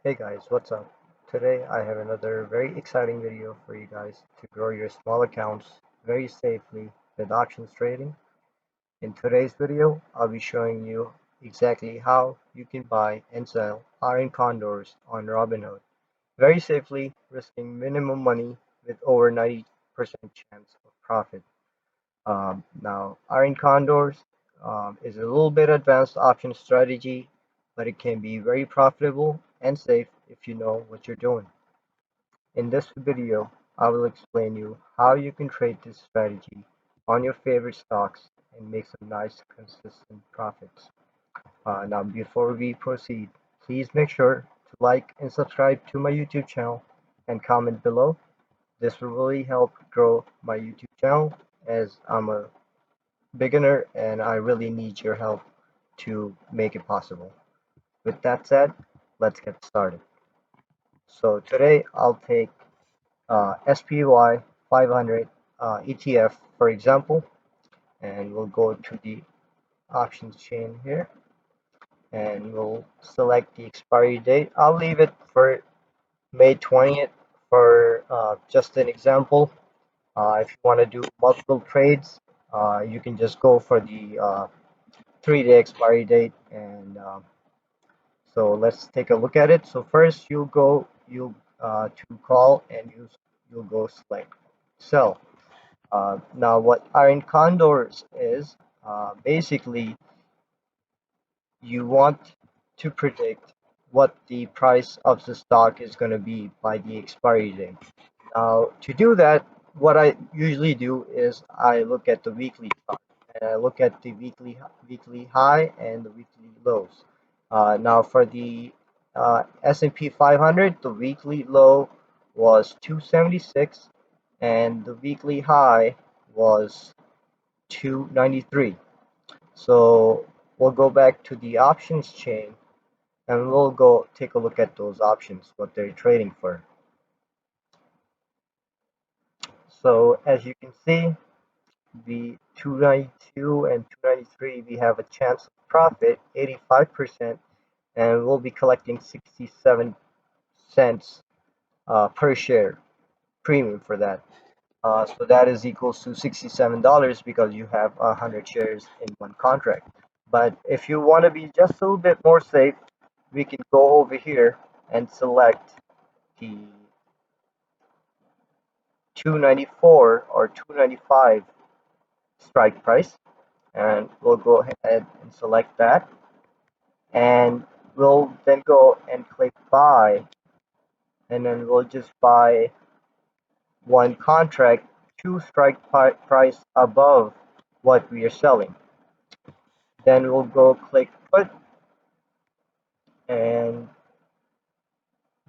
Hey guys, what's up? Today I have another very exciting video for you guys to grow your small accounts very safely with options trading. In today's video, I'll be showing you exactly how you can buy and sell IRON condors on Robinhood very safely, risking minimum money with over 90% chance of profit. Now, IRON condors is a little bit advanced option strategy, but it can be very profitable and safe if you know what you're doing. In this video, I will explain you how you can trade this strategy on your favorite stocks and make some nice consistent profits. Now, before we proceed, please make sure to like and subscribe to my YouTube channel and comment below. This will really help grow my YouTube channel as I'm a beginner and I really need your help to make it possible. With that said, let's get started. So today I'll take SPY 500 ETF for example, and we'll go to the options chain here and we'll select the expiry date. I'll leave it for May 20th for just an example. If you want to do multiple trades, you can just go for the 3-day expiry date. And so let's take a look at it. So first you'll to call and you'll go select sell. Now what IRON condors is, basically you want to predict what the price of the stock is going to be by the expiry date. Now to do that, what I usually do is I look at the weekly chart and I look at the weekly high and the weekly lows. Now for the S&P 500, the weekly low was 276 and the weekly high was 293. So we'll go back to the options chain and we'll go take a look at those options, what they're trading for. So as you can see, the 292 and 293, we have a chance of profit 85%, and we'll be collecting 67 cents per share premium for that. So that is equals to $67 because you have 100 shares in one contract. But if you want to be just a little bit more safe, we can go over here and select the 294 or 295 strike price, and we'll go ahead and select that, and we'll then go and click buy, and then we'll just buy one contract, two strike price above what we are selling. Then we'll go click put, and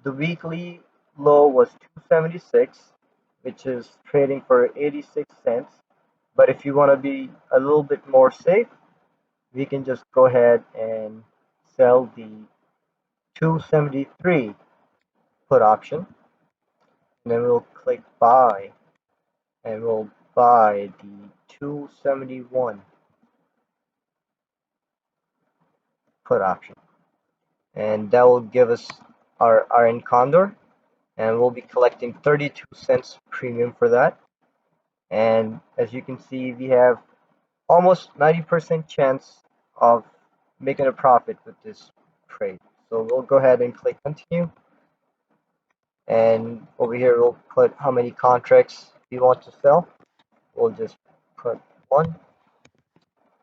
the weekly low was 276, which is trading for 86 cents. But if you want to be a little bit more safe, we can just go ahead and sell the 273 put option, and then we'll click buy, and we'll buy the 271 put option, and that will give us our IRON condor, and we'll be collecting 32 cents premium for that. And as you can see, we have almost 90% chance of making a profit with this trade. So we'll go ahead and click continue, and over here we'll put how many contracts we want to sell. We'll just put one,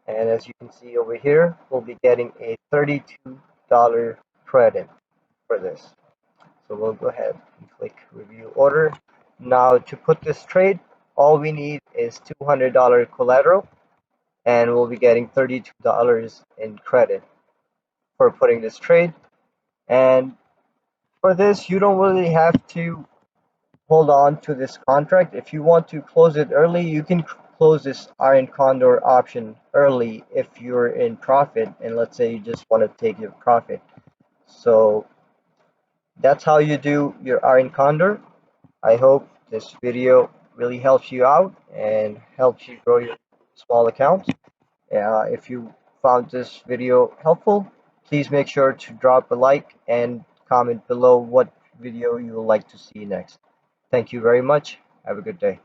and as you can see over here, we'll be getting a $32 credit for this. So we'll go ahead and click review order. Now to put this trade, all we need is $200 collateral, and we'll be getting $32 in credit for putting this trade. And for this, you don't really have to hold on to this contract. If you want to close it early, you can close this IRON condor option early if you're in profit, and let's say you just want to take your profit. So that's how you do your IRON condor. I hope this video really helps you out and helps you grow your small accounts. If you found this video helpful, please make sure to drop a like and comment below what video you would like to see next. Thank you very much. Have a good day.